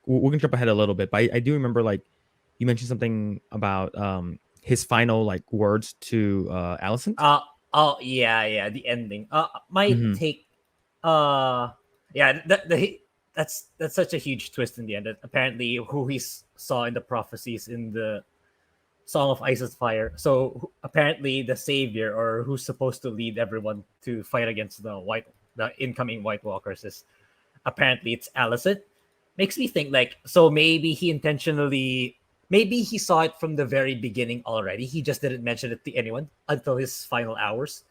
we're gonna jump ahead a little bit, but I do remember like you mentioned something about his final like words to Alicent. Oh yeah, the ending. My Mm-hmm. take. Yeah, that's such a huge twist in the end. That apparently, who saw in the prophecies in the Song of Ice and Fire. So apparently, the savior or who's supposed to lead everyone to fight against the incoming White Walkers is apparently it's Alicent. Makes me think like so maybe he intentionally maybe he saw it from the very beginning already. He just didn't mention it to anyone until his final hours,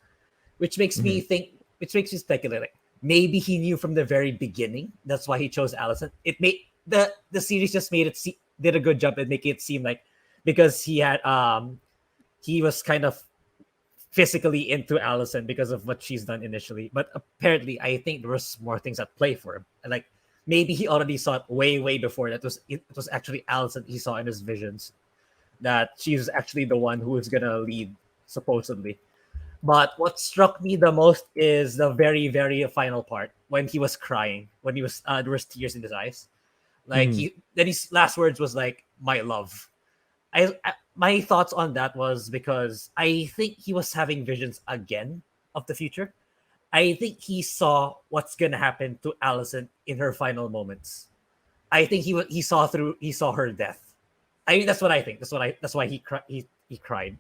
which makes Mm-hmm. me think, which makes me speculate. Like, maybe he knew from the very beginning. That's why he chose Allison. It made the series just made it did a good job at making it seem like because he was kind of physically into Allison because of what she's done initially. But apparently, I think there was more things at play for him. Like maybe he already saw it way before. It was actually Allison he saw in his visions that she's actually the one who is gonna lead supposedly. But what struck me the most is the very final part when he was crying, when he was there was tears in his eyes. Like Mm-hmm. his last words was like "my love." My thoughts on that was because I think he was having visions again of the future. I think he saw what's gonna happen to Allison in her final moments. I think he saw her death. I mean that's what I think. That's why he cried.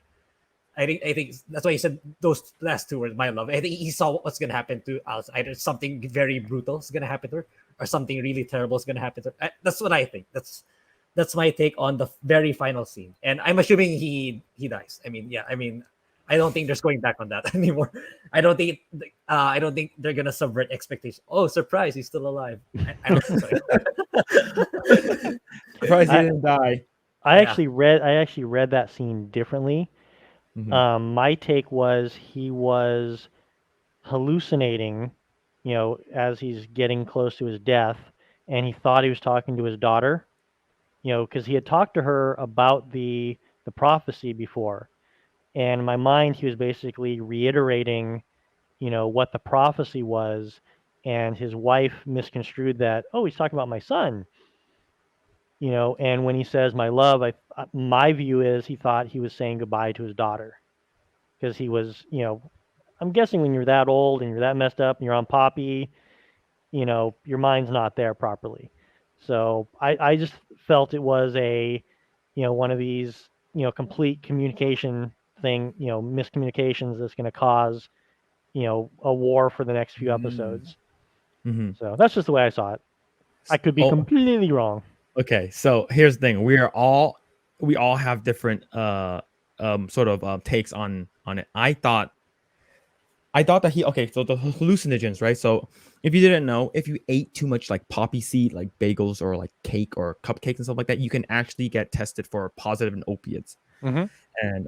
I think that's why he said those last two words, "my love." I think he saw what's gonna happen to Alice. Either something very brutal is gonna happen to her, or something really terrible is gonna happen to her. That's what I think. That's my take on the very final scene. And I'm assuming he dies. I mean, yeah. I mean, I don't think there's going back on that anymore. I don't think they're gonna subvert expectations. Oh, surprise! He's still alive. I don't think so. Surprised he I didn't die. Yeah. I actually read that scene differently. Mm-hmm. My take was he was hallucinating, as he's getting close to his death, and he thought he was talking to his daughter, because he had talked to her about the prophecy before, and in my mind he was basically reiterating, what the prophecy was, and his wife misconstrued that. Oh, he's talking about my son, and when he says my love, my view is he thought he was saying goodbye to his daughter because he was, I'm guessing when you're that old and you're that messed up and you're on poppy, your mind's not there properly. So I just felt it was one of these, complete communication thing, miscommunications that's going to cause, a war for the next few episodes. Mm-hmm. So that's just the way I saw it. I could be Oh, completely wrong. okay. So here's the thing: we all have different sort of takes on it. I thought that so the hallucinogens, right? So if you didn't know, if you ate too much like poppy seed, like bagels or like cake or cupcakes and stuff like that, you can actually get tested for positive in opiates. Mm-hmm.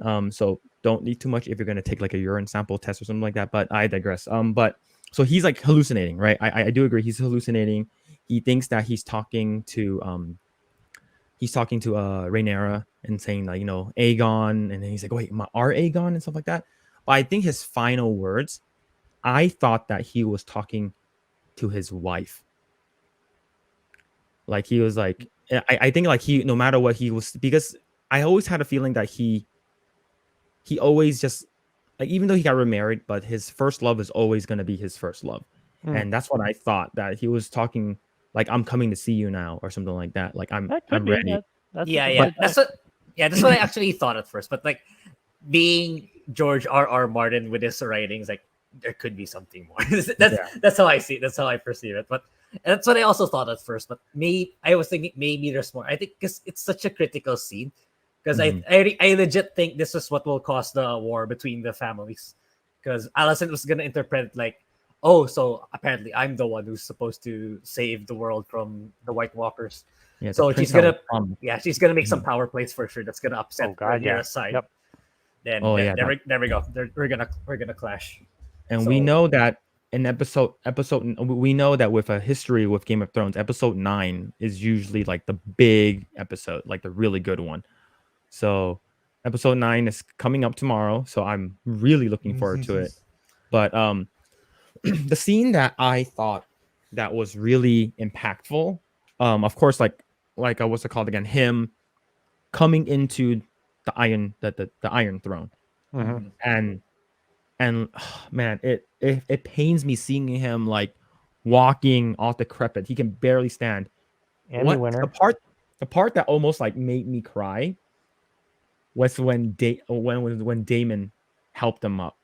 And so don't eat too much if you're gonna take like a urine sample test or something like that. But I digress. But so he's like hallucinating, right? I do agree. He's hallucinating. He thinks that he's talking to Rhaenyra and saying like, Aegon, and then he's like, wait, our Aegon and stuff like that. But I think his final words, I thought that he was talking to his wife. Like he was like, I think like he, no matter what he was, because I always had a feeling that he always just like, even though he got remarried, but his first love is always going to be his first love. And that's what I thought, that he was talking like, I'm coming to see you now or something like that. Like I'm That could be. ready. Yeah. But That's what I actually thought at first. But like being George R. Martin with his writings, like there could be something more. That's how I see it. That's how I perceive it. But that's what I also thought at first. But I was thinking maybe there's more. I think because it's such a critical scene. Because I legit think this is what will cause the war between the families. Because Alicent was gonna interpret it like, oh, so apparently I'm the one who's supposed to save the world from the White Walkers. yeah, So she's she's gonna make some power plays for sure. That's gonna upset her side. Yep. Then Oh, yeah, there we go. We're gonna clash. And So- we know that in episode, we know that with a history with Game of Thrones, episode 9 is usually like the big episode, like the really good one. So episode 9 is coming up tomorrow, so I'm really looking forward to it. But the scene that I thought that was really impactful, of course, like like what's it called again? Him coming into the Iron Throne, Mhm. and man, it pains me seeing him like walking all decrepit. He can barely stand. Emmy What winner. the part that almost like made me cry was when Damon helped him up.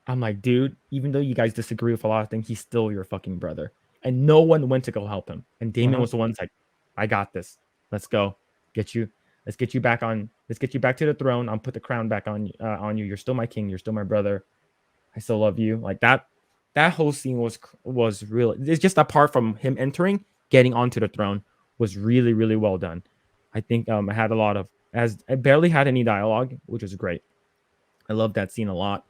I'm like, dude, even though you guys disagree with a lot of things, he's still your fucking brother. And no one went to go help him. And Damon Mhm. was the one that's like, I got this. Let's go. Let's get you back to the throne. I'll put the crown back on you. You're still my king. You're still my brother. I still love you. Like that whole scene was real. It's just apart from him entering, getting onto the throne was really, really well done. I think I had a lot of as I barely had any dialogue, which was great. I love that scene a lot.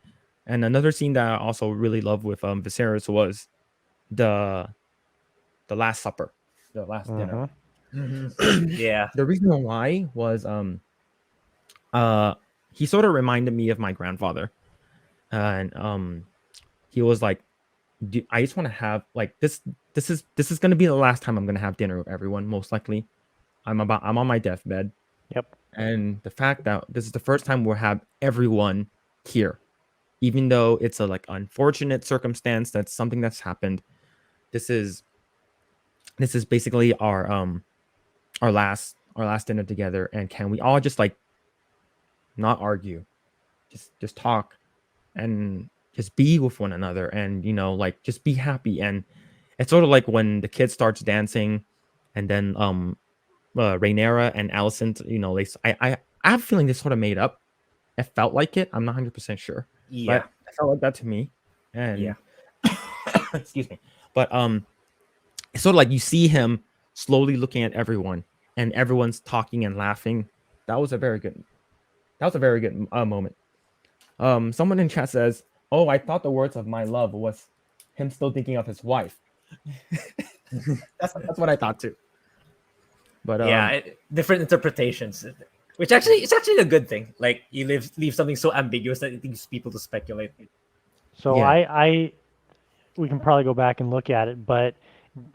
And another scene that I also really love with Viserys was the Last Supper, the last dinner. Yeah. The reason why was he sort of reminded me of my grandfather. And he was like, I just want to have like this is gonna be the last time I'm gonna have dinner with everyone, most likely. I'm on my deathbed. Yep. And the fact that this is the first time we'll have everyone here, even though it's a like unfortunate circumstance, that's something that's happened. This is basically our last dinner together, and can we all just like not argue, just talk and just be with one another, and like just be happy. And it's sort of like when the kid starts dancing, and then Rhaenyra and Alicent, I have a feeling they sort of made up. It felt like it. I'm not 100% sure, Yeah. but it felt like that to me. Yeah. And excuse me. But it's sort of like you see him slowly looking at everyone, and everyone's talking and laughing. That was a very good. Moment. Someone in chat says, "Oh, I thought the words of my love was him still thinking of his wife." That's what I thought too. But different interpretations, which actually it's actually a good thing. Like you leave something so ambiguous that it leaves people to speculate. So Yeah. we can probably go back and look at it, but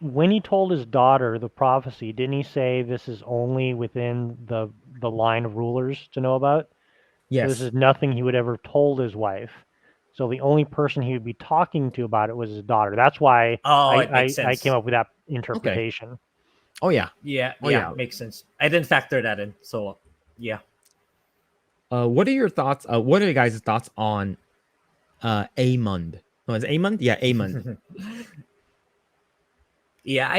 when he told his daughter the prophecy, didn't he say this is only within the line of rulers to know about? So this yes. is nothing he would ever have told his wife. So the only person he would be talking to about it was his daughter. That's why Oh, it makes I came sense. up with that Okay. interpretation. Oh yeah. Yeah, Oh yeah, yeah. makes sense. I didn't factor that in. So yeah. What are your thoughts? What are you guys' thoughts on Aemond? No, is it Aemond? Yeah, Aemond. Yeah,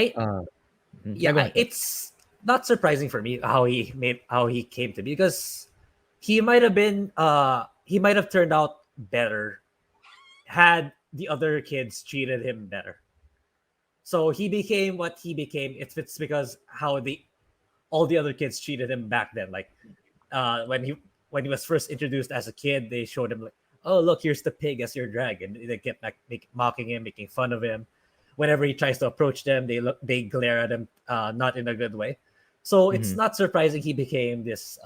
Yeah, go ahead. it's not surprising for me how he came to be, because he might have turned out better had the other kids treated him better. So he became what he became. It's because how all the other kids treated him back then. Like when he was first introduced as a kid, they showed him like, oh look, here's the pig as your dragon. They kept like mocking him, making fun of him. Whenever he tries to approach them, they glare at him, not in a good way. So it's Mhm. not surprising he became this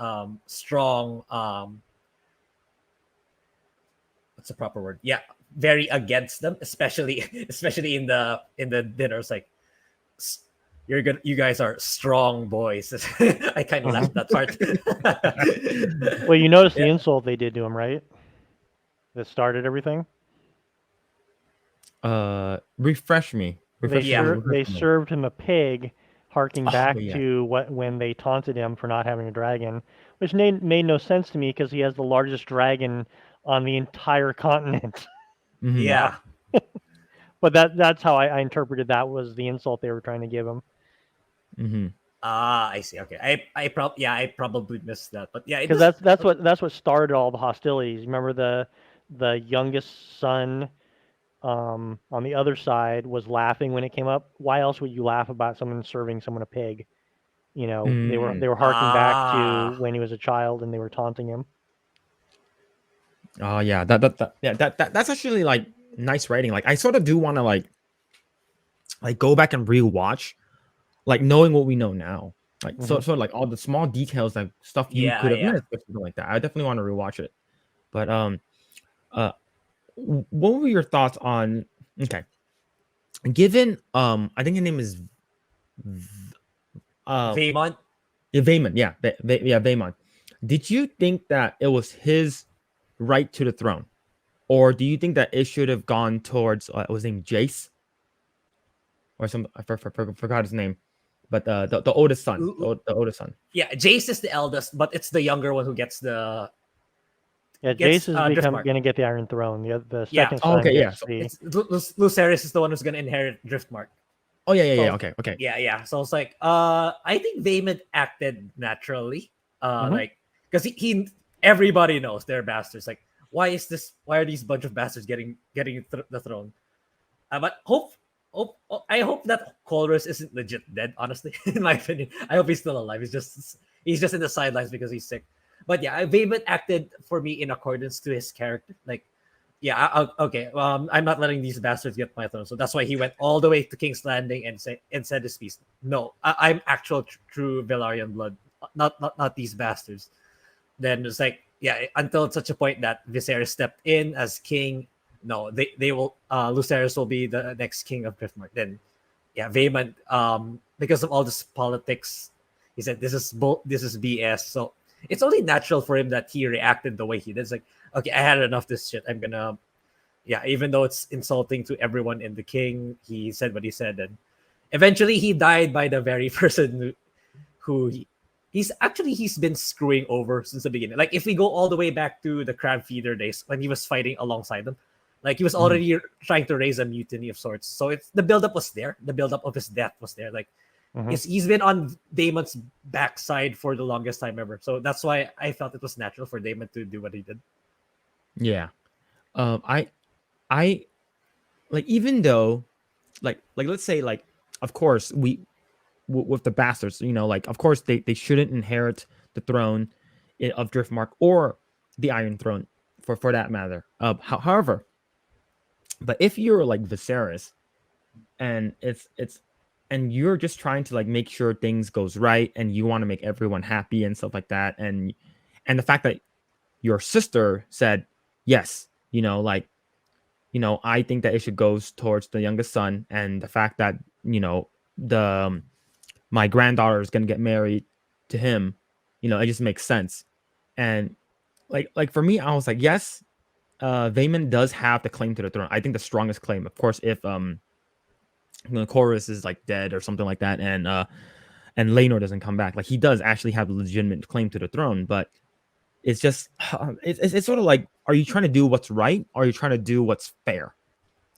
strong. What's the proper word? Yeah, very against them, especially in the dinners. Like, you guys are strong boys. I kind of laughed at that part. Well, you noticed the Yeah. insult they did to him, right? That started everything. Refresh me. They served him a pig, harking Oh back yeah. to when they taunted him for not having a dragon, which made no sense to me because he has the largest dragon on the entire continent. Mhm. Yeah. But that's how I interpreted that was the insult they were trying to give him. Mhm. Ah, I see. Okay. I probably missed that, but yeah, it Because does. that's what started all the hostilities. Remember the youngest son on the other side was laughing when it came up. Why else would you laugh about someone serving someone a pig? You know, they were harking back to Ah, when he was a child and they were taunting him. Oh yeah, that's actually like nice writing. Like I sort of do want to like go back and rewatch, like knowing what we know now. Like Mhm. so like all the small details, like stuff you yeah, could have yeah. missed or something like that. I definitely want to rewatch it. But uh what were your thoughts on, okay, given I think his name is Vaemon. Yeah, Vaemon, yeah, Vaemon. Did you think that it was his right to the throne, or do you think that it should have gone towards was his name Jace or some forgot his name, but the oldest son, the oldest son. Yeah, Jace is the eldest, but it's the younger one who gets Yeah, gets Jace is Driftmark. going to get the Iron Throne. The Yeah. second Oh, son okay, yeah. gets the. It's Lucerys is the one who's gonna inherit Driftmark. Oh yeah, So- okay. Yeah. So it's like, I think Vaemon acted naturally, Mhm. like because he everybody knows they're bastards. Like, why are these bunch of bastards getting the throne? But I hope that Colress isn't legit dead. Honestly, in my opinion, I hope he's still alive. He's just in the sidelines because he's sick. But yeah, Vaemon acted for me in accordance to his character. Like, yeah, okay. I'm not letting these bastards get my throne. So that's why he went all the way to King's Landing and said his piece. No, I'm actual true Velaryon blood, not these bastards. Then it's like, yeah, until such a point that Viserys stepped in as king. No, they will. Lucerys will be the next king of Driftmark. Then, yeah, Vaemon. Because of all this politics, he said this is BS. So it's only natural for him that he reacted the way he did. It's like, okay, I had enough of this shit. I'm gonna, yeah, even though it's insulting to everyone in the king, he said what he said, and eventually he died by the very person who he's been screwing over since the beginning. Like if we go all the way back to the Crab Feeder days when he was fighting alongside them, like he was already trying to raise a mutiny of sorts. So it's the buildup was there. The buildup of his death was there. Like he's been on Daemon's backside for the longest time ever. So that's why I felt it was natural for Daemon to do what he did. Yeah. I like, even though like let's say, like, of course with the bastards, like, of course they shouldn't inherit the throne of Driftmark or the Iron Throne for that matter. However, but if you're like Viserys and and you're just trying to like make sure things goes right and you want to make everyone happy and stuff like that, and the fact that your sister said yes, I think that it should go towards the youngest son, and the fact that the my granddaughter is gonna get married to him, it just makes sense. And like for me, I was like, yes, Vaemon does have the claim to the throne. I think the strongest claim, of course, if Chorus is like dead or something like that, and Laenor doesn't come back, like he does actually have a legitimate claim to the throne. But it's just it's sort of like, are you trying to do what's right, or are you trying to do what's fair,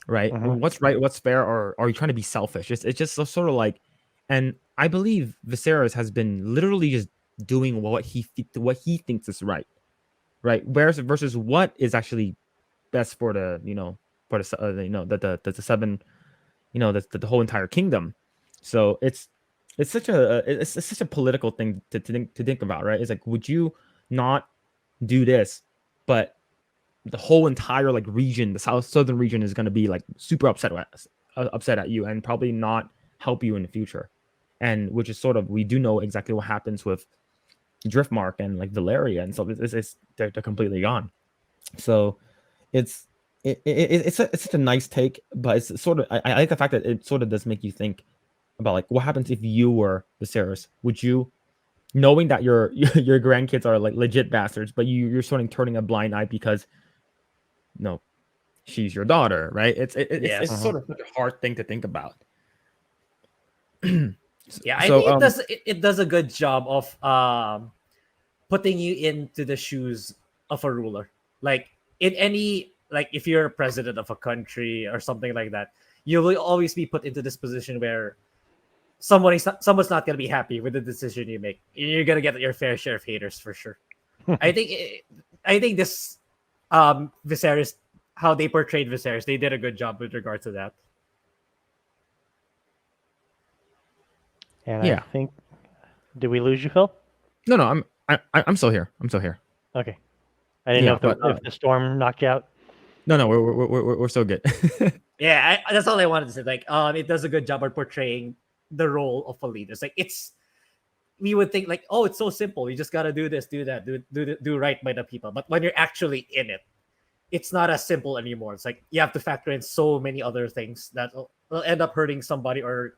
right? What's right, what's fair, or are you trying to be selfish? It's just sort of like, and I believe Viserys has been literally just doing what he thinks is right, versus what is actually best for the for the seven, the whole entire kingdom. So it's such a political thing to think about, right? It's like, would you not do this, but the whole entire like region, the southern region, is going to be like super upset at you and probably not help you in the future. And which is sort of, we do know exactly what happens with Driftmark and like Valeria, and so they're completely gone. So it's such a nice take, but it's sort of, I like the fact that it sort of does make you think about like, what happens if you were Viserys? Would you, knowing that your grandkids are like legit bastards, but you're sort of turning a blind eye because no, she's your daughter, right? It's sort of such a hard thing to think about. Yeah, I think it does a good job of putting you into the shoes of a ruler. Like in any, like if you're a president of a country or something like that, you will always be put into this position where someone's not going to be happy with the decision you make. You're going to get your fair share of haters for sure. I think this Viserys, how they portrayed Viserys, they did a good job with regard to that. And I think, did we lose you, Phil? No, I'm still here. Okay, I didn't know if the storm knocked you out. No, we're so good. Yeah, that's all I wanted to say. Like, it does a good job at portraying the role of a leader. It's like, we would think like, oh, it's so simple. You just gotta do this, do that, do right by the people. But when you're actually in it, it's not as simple anymore. It's like you have to factor in so many other things that will end up hurting somebody or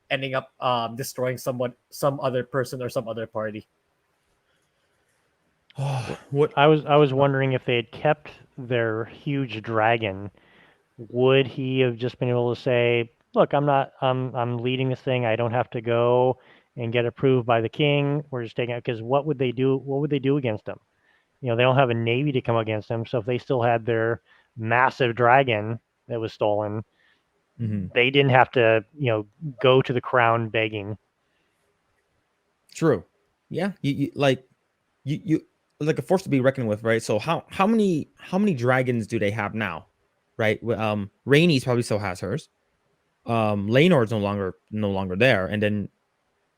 ending up destroying some other person or some other party. What? I was wondering if they had kept their huge dragon, would he have just been able to say, "Look, I'm leading this thing. I don't have to go and get approved by the king. We're just taking it." Because what would they do? What would they do against him? You know, they don't have a navy to come against him. So if they still had their massive dragon that was stolen, Mhm. they didn't have to, go to the crown begging. True. Yeah. You like a force to be reckoned with, right? So how many dragons do they have now, right? Rhaenys probably still has hers. Laenor's no longer there, and then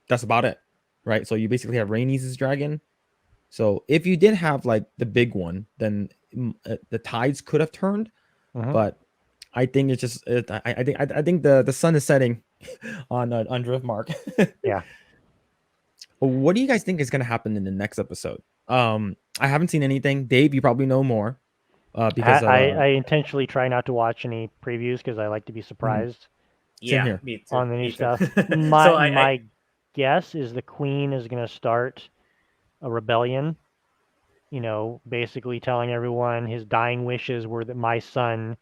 that's about it, right? So you basically have Rhaenys' dragon. So if you did have like the big one, then the tides could have turned. Mhm. But I think it's just I think the sun is setting on Driftmark. Yeah. What do you guys think is going to happen in the next episode? I haven't seen anything. Dave, you probably know more. Because I intentionally try not to watch any previews because I like to be surprised Same Yeah, here. me too. on the new Me too. stuff. So My guess is the queen is going to start a rebellion. Basically telling everyone his dying wishes were that my son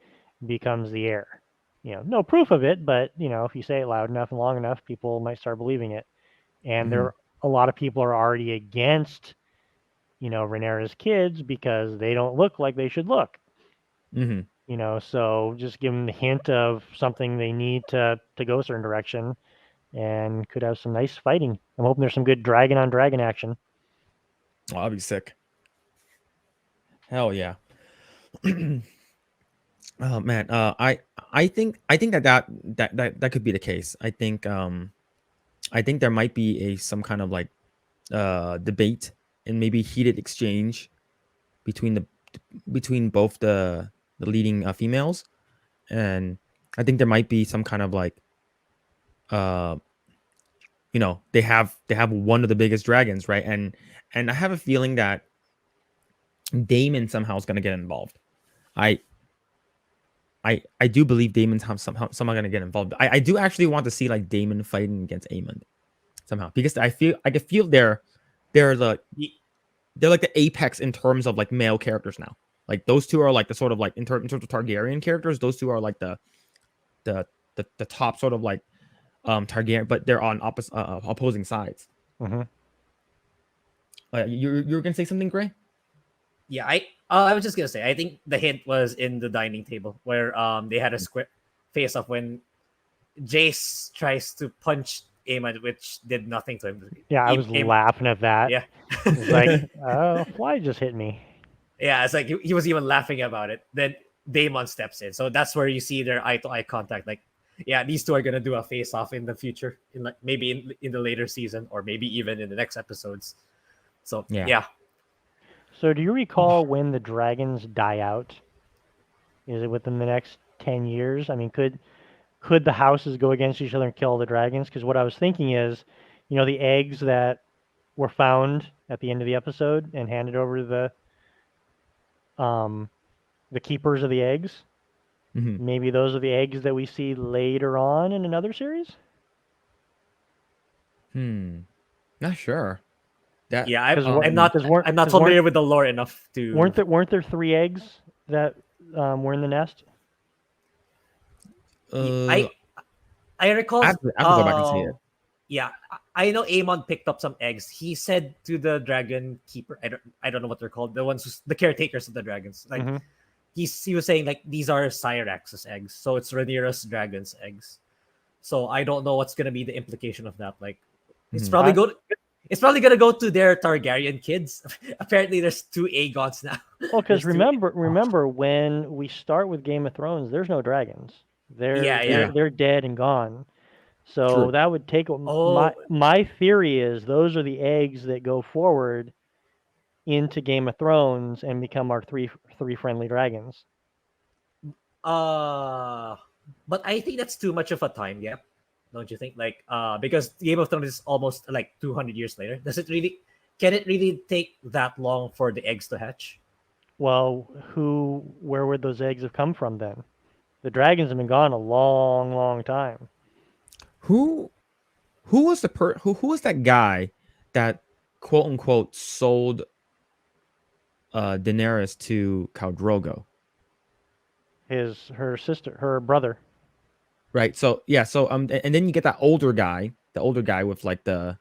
becomes the heir. No proof of it, but if you say it loud enough and long enough, people might start believing it. And Mhm. a lot of people are already against, Rhaenyra's kids because they don't look like they should look. Mhm. So just give them the hint of something they need to go a certain direction, and could have some nice fighting. I'm hoping there's some good dragon on dragon action. Oh, I'll be sick. Hell yeah. Oh man, I think that could be the case. I think there might be some kind of like debate and maybe heated exchange between both the leading females, and I think there might be some kind of like uh they have one of the biggest dragons, right? And I have a feeling that Damon somehow is going to get involved. I I do believe Damon's somehow going to get involved. I do actually want to see like Damon fighting against Aemond somehow, because I can feel they're the they're like the apex in terms of like male characters now. Like those two are like the sort of like in terms of Targaryen characters, those two are like the the top sort of like Targaryen, but they're on opposing sides. Mm-hmm. You were gonna say something, Grae? yeah, I was just gonna say, I think the hint was in the dining table where they had a square face off when Jace tries to punch Aemon, which did nothing to him. Yeah, I was laughing at that. Yeah. It's like, oh, fly just hit me. Yeah, it's like he was even laughing about it. Then Daemon steps in, so that's where you see their eye to eye contact. Like, yeah, these two are gonna do a face off in the future, in like maybe in the later season, or maybe even in the next episodes. So yeah. So do you recall when the dragons die out? Is it within the next 10 years? I mean, could the houses go against each other and kill the dragons? Because what I was thinking is, the eggs that were found at the end of the episode and handed over to the keepers of the eggs. Mm-hmm. Maybe those are the eggs that we see later on in another series. Not sure. That Yeah, Because I'm not familiar with the lore enough to. Weren't there 3 eggs that were in the nest? I recall. I have to go back and see it. Yeah, I know Aemon picked up some eggs. He said to the dragon keeper, I don't know what they're called, the ones the caretakers of the dragons. Like he was saying like these are Cyrax's eggs, so it's Rhaenyra's dragon's eggs. So I don't know what's gonna be the implication of that. Like it's probably gonna go to their Targaryen kids. Apparently, there's 2 Aegons now. Well, because remember when we start with Game of Thrones, there's no dragons. They're dead and gone. So True. that would take my theory is those are the eggs that go forward into Game of Thrones and become our three friendly dragons. But I think that's too much of a time gap, don't you think? Like, because Game of Thrones is almost like 200 years later. Can it really take that long for the eggs to hatch? Well, where would those eggs have come from then? The dragons have been gone a long, long time. Who who was who was that guy that quote unquote sold Daenerys to Khal Drogo? Her brother. Right. So yeah. So and then you get that older guy, with like the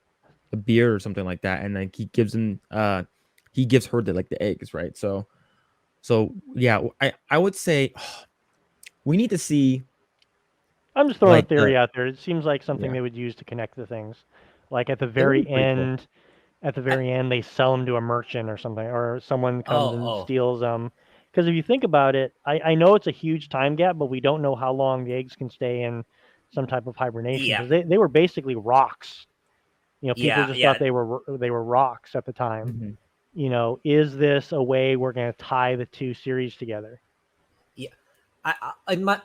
beard or something like that, and then he gives her the eggs, right? So yeah, I would say we need to see I'm just throwing a like theory out there. It seems like something yeah, they would use to connect the things. Like at the it would be very pretty cool. end, I, they sell them to a merchant or something, or someone comes oh, and oh, steals them. Because if you think about it, I know it's a huge time gap, but we don't know how long the eggs can stay in some type of hibernation yeah, because they were basically rocks. People yeah, just thought yeah. they were rocks at the time. Mhm. Is this a way we're going to tie the two series together? Yeah, in my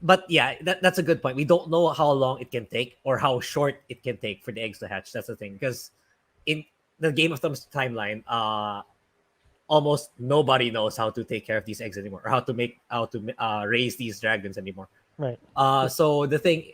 but yeah, that's a good point. We don't know how long it can take or how short it can take for the eggs to hatch. That's the thing, because in the Game of Thrones timeline, almost nobody knows how to take care of these eggs anymore, or how to raise these dragons anymore. Right. So the thing,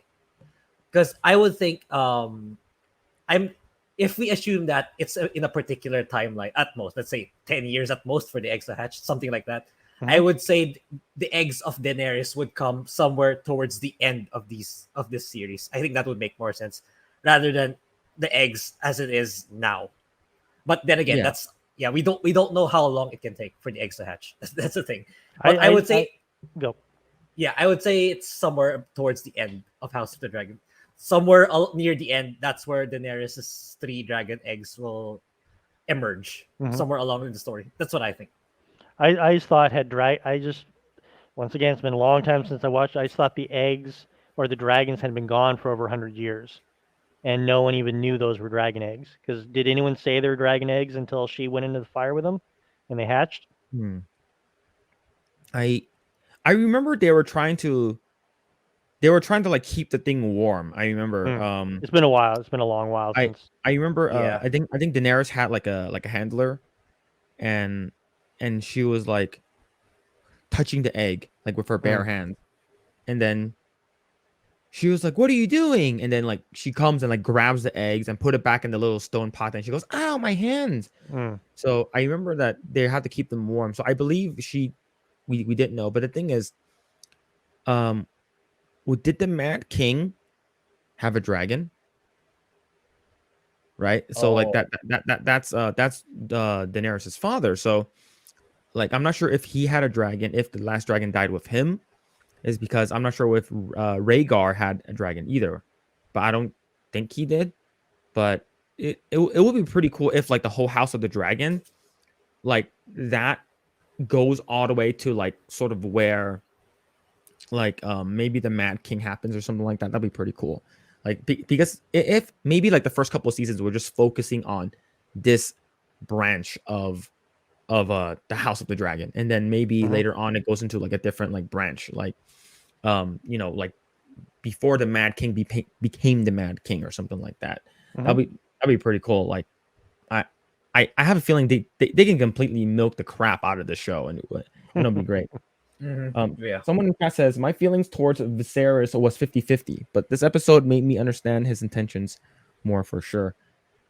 because I would think, I'm if we assume that it's in a particular timeline, at most, let's say 10 years at most for the eggs to hatch, something like that. I Mhm. would say the eggs of Daenerys would come somewhere towards the end of this series. I think that would make more sense rather than the eggs as it is now. But then again, Yeah. that's yeah, we don't know how long it can take for the eggs to hatch. That's the thing. I, But I would I say go. yeah, I would say it's somewhere towards the end of House of the Dragon. Somewhere near the end, that's where Daenerys' three dragon eggs will emerge. Mhm. Somewhere along in the story. That's what I think. I just thought had drag. I just once again, it's been a long time since I watched. I just thought the eggs or the dragons had been gone for over 100 years, and no one even knew those were dragon eggs. Because did anyone say they were dragon eggs until she went into the fire with them, and they hatched? Hmm. I I remember they were trying to like keep the thing warm. I remember Hmm. It's been a while. It's been a long while I since. I remember Yeah. I think Daenerys had like a handler, and she was like touching the egg like with her Hmm. bare hand, and then she was like, "What are you doing?" And then like she comes and like grabs the eggs and put it back in the little stone pot, and she goes, "Ow, my hands!" Hmm. So I remember that they had to keep them warm. So I believe we didn't know, but the thing is, um, did the Mad King have a dragon? Right. So like Oh, that's Daenerys's father. So like I'm not sure if he had a dragon, if the last dragon died with him, is because I'm not sure if Rhaegar had a dragon either, but I don't think he did. But it would be pretty cool if like the whole House of the Dragon, like that goes all the way to like sort of where like maybe the Mad King happens or something like that. That'd be pretty cool. Like because if maybe like the first couple of seasons we're just focusing on this branch of the House of the Dragon, and then maybe Hmm. later on it goes into like a different like branch, like like before the Mad King became the Mad King or something like that. Hmm. That'd be pretty cool. Like I I have a feeling they can completely milk the crap out of the show, and it'll be great. yeah. Someone in chat says my feelings towards Viserys was 50-50, but this episode made me understand his intentions more for sure.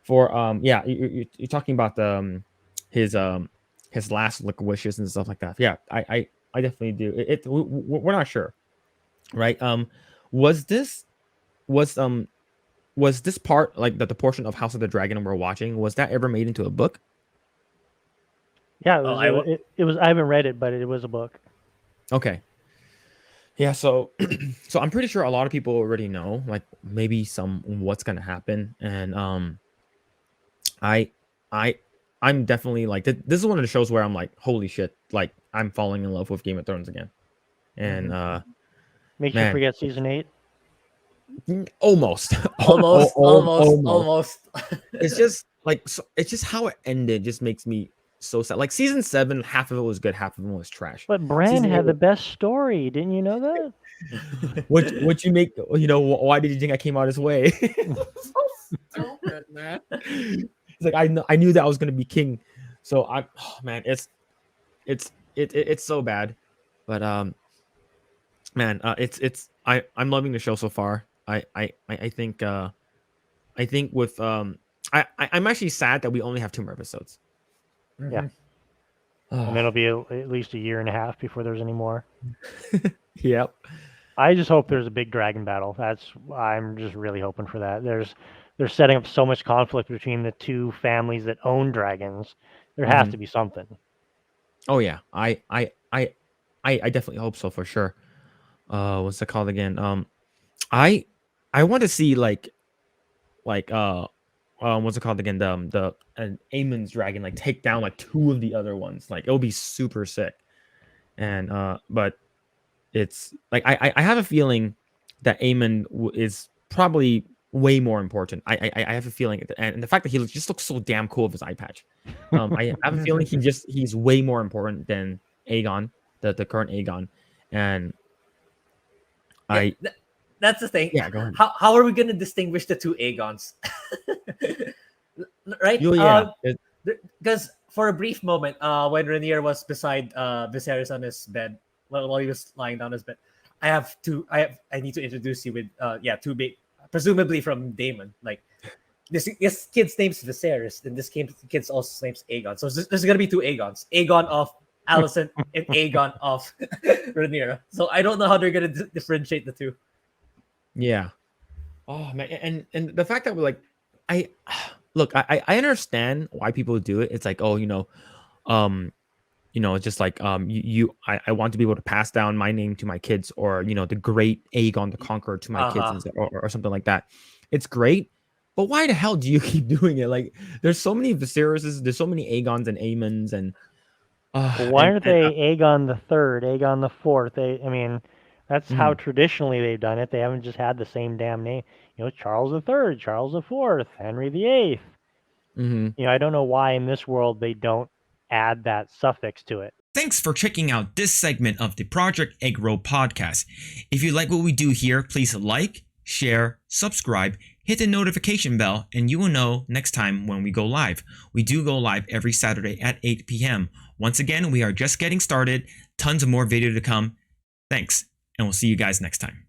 For yeah, you're talking about the his last like wishes and stuff like that. Yeah, I definitely do. We're not sure, right? Was this was was this part like the portion of House of the Dragon we're watching, was that ever made into a book? Yeah, Oh, I will. it was. I haven't read it, but it was a book. Okay. Yeah, so so I'm pretty sure a lot of people already know, like maybe some what's gonna happen, and I I I'm definitely like this is one of the shows where I'm like, holy shit, like I'm falling in love with Game of Thrones again, and Makes you man, forget season 8. almost, almost. Almost. It's just like it's just how it ended just makes me so sad. Like season 7, half of it was good, half of it was trash. But Bran Season 8 had the best story. Didn't you know that? what you make, why did you think I came out this way? Stupid, man. It's like I knew that I was gonna be king, so oh, man, it's so bad, but man, I'm loving the show so far. I think I think with I'm actually sad that we only have 2 more episodes. Yeah. And it'll be at least a year and a half before there's any more. Yep. I just hope there's a big dragon battle. I'm just really hoping for that. They're setting up so much conflict between the two families that own dragons. There has to be something. Oh yeah, I definitely hope so for sure. What's it called again? I want to see like what's it called again? The an Aemon's dragon like take down like 2 of the other ones. Like it'll be super sick. And but it's like I have a feeling that Aemon is probably way more important. I have a feeling, and the fact that he just looks so damn cool with his eye patch. I have a feeling he's way more important than Aegon, the current Aegon, and that's the thing. Yeah, go ahead. How are we gonna distinguish the 2 Aegons? Right? Yeah. Because for a brief moment, when Rhaenyra was beside Viserys on his bed, while he was lying down his bed, I need to introduce you with 2 big, presumably from Daemon. Like this kid's name's Viserys, and this kid's also name's Aegon. So there's gonna be 2 Aegons: Aegon of Alicent and Aegon of Rhaenyra. So I don't know how they're gonna differentiate the 2. Yeah. Oh man, and the fact that we're like, I understand why people do it. It's like, oh, it's just like I want to be able to pass down my name to my kids, or the great Aegon the Conqueror to my kids, or something like that. It's great, but why the hell do you keep doing it? Like, there's so many Viserys, there's so many Aegons and Aemons, and why aren't they Aegon the Third, Aegon the Fourth? That's how traditionally they've done it. They haven't just had the same damn name. Charles the Third, Charles the Fourth, Henry the Eighth. I don't know why in this world they don't add that suffix to it. Thanks for checking out this segment of the Project Eggroll podcast. If you like what we do here, please like, share, subscribe, hit the notification bell, and you will know next time when we go live. We do go live every Saturday at 8 p.m. Once again, we are just getting started. Tons of more video to come. Thanks, and we'll see you guys next time.